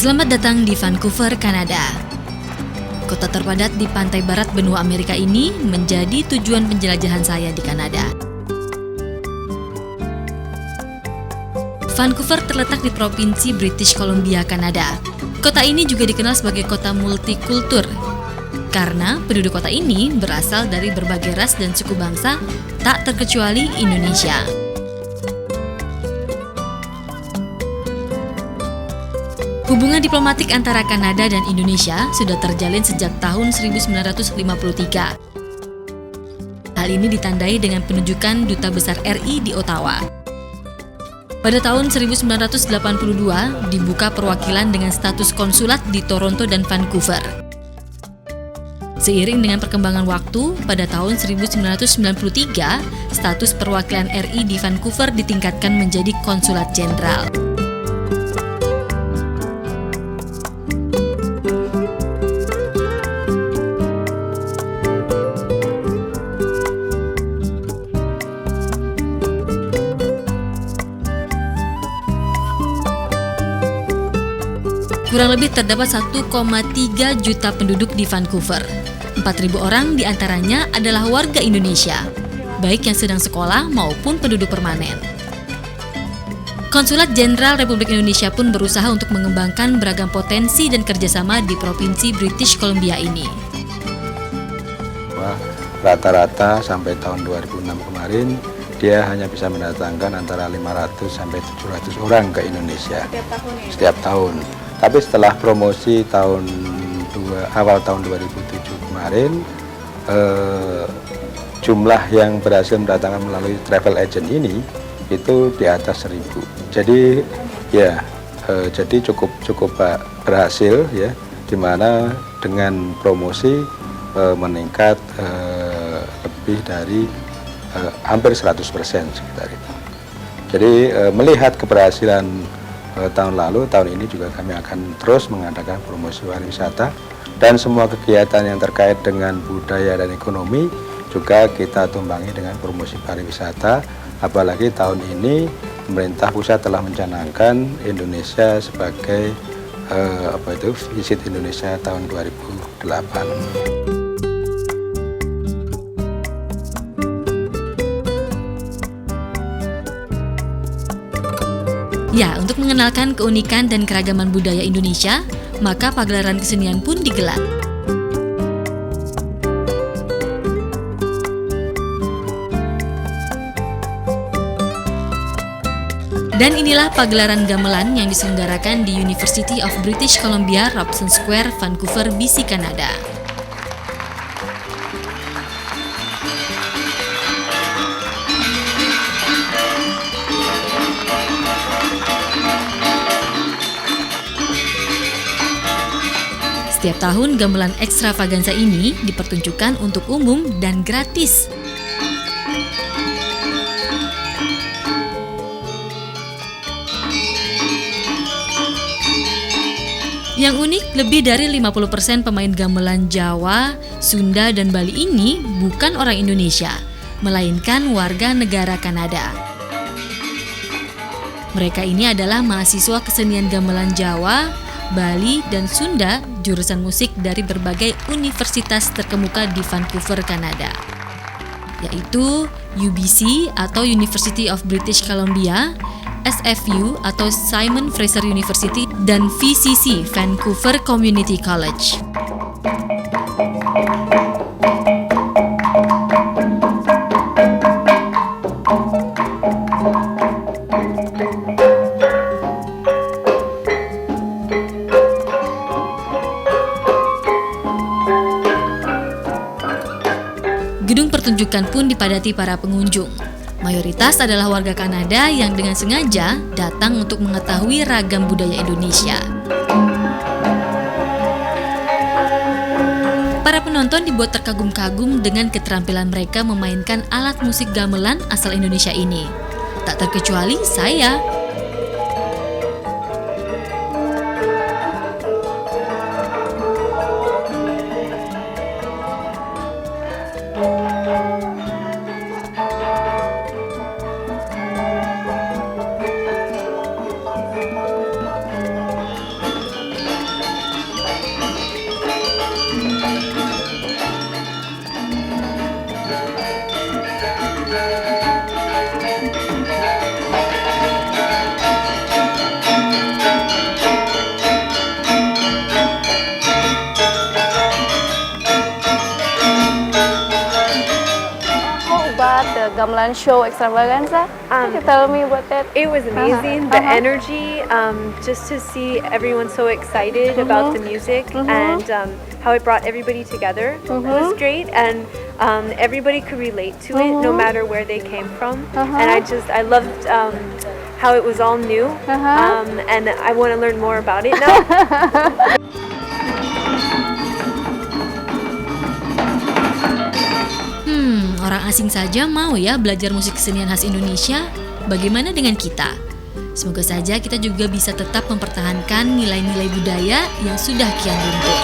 Selamat datang di Vancouver, Kanada. Kota terpadat di pantai barat benua Amerika ini menjadi tujuan penjelajahan saya di Kanada. Vancouver terletak di Provinsi British Columbia, Kanada. Kota ini juga dikenal sebagai kota multikultur karena penduduk kota ini berasal dari berbagai ras dan suku bangsa, tak terkecuali Indonesia. Hubungan diplomatik antara Kanada dan Indonesia sudah terjalin sejak tahun 1953. Hal ini ditandai dengan penunjukan Duta Besar RI di Ottawa. Pada tahun 1982, dibuka perwakilan dengan status konsulat di Toronto dan Vancouver. Seiring dengan perkembangan waktu, pada tahun 1993, status perwakilan RI di Vancouver ditingkatkan menjadi konsulat jenderal. Kurang lebih terdapat 1,3 juta penduduk di Vancouver. 4.000 orang diantaranya adalah warga Indonesia, baik yang sedang sekolah maupun penduduk permanen. Konsulat Jenderal Republik Indonesia pun berusaha untuk mengembangkan beragam potensi dan kerjasama di Provinsi British Columbia ini. Rata-rata sampai tahun 2006 kemarin, dia hanya bisa mendatangkan antara 500 sampai 700 orang ke Indonesia setiap tahun. Tapi setelah promosi awal tahun 2007 kemarin, jumlah yang berhasil mendatangkan melalui travel agent ini itu di atas 1.000. Jadi jadi cukup berhasil ya, di mana dengan promosi meningkat lebih dari hampir 100% sekitar itu. Jadi melihat keberhasilan tahun lalu, tahun ini juga kami akan terus mengadakan promosi pariwisata dan semua kegiatan yang terkait dengan budaya dan ekonomi juga kita tumbangi dengan promosi pariwisata. Apalagi tahun ini pemerintah pusat telah mencanangkan Indonesia sebagai Visit Indonesia tahun 2008. Ya, untuk mengenalkan keunikan dan keragaman budaya Indonesia, maka pagelaran kesenian pun digelar. Dan inilah pagelaran gamelan yang diselenggarakan di University of British Columbia, Robson Square, Vancouver, BC, Kanada. Setiap tahun gamelan ekstravaganza ini dipertunjukkan untuk umum dan gratis. Yang unik, lebih dari 50% pemain gamelan Jawa, Sunda, dan Bali ini bukan orang Indonesia, melainkan warga negara Kanada. Mereka ini adalah mahasiswa kesenian gamelan Jawa, Bali, dan Sunda, jurusan musik dari berbagai universitas terkemuka di Vancouver, Kanada, yaitu UBC atau University of British Columbia, SFU atau Simon Fraser University, dan VCC, Vancouver Community College. Gedung pertunjukan pun dipadati para pengunjung. Mayoritas adalah warga Kanada yang dengan sengaja datang untuk mengetahui ragam budaya Indonesia. Para penonton dibuat terkagum-kagum dengan keterampilan mereka memainkan alat musik gamelan asal Indonesia ini. Tak terkecuali saya. about the gamelan show extravaganza? Can you tell me about that? It was amazing. The energy, just to see everyone so excited about the music and how it brought everybody together was great. And everybody could relate to it, no matter where they came from. And I loved how it was all new, and I want to learn more about it now. Orang asing saja mau ya belajar musik kesenian khas Indonesia. Bagaimana dengan kita? Semoga saja kita juga bisa tetap mempertahankan nilai-nilai budaya yang sudah kian luntur.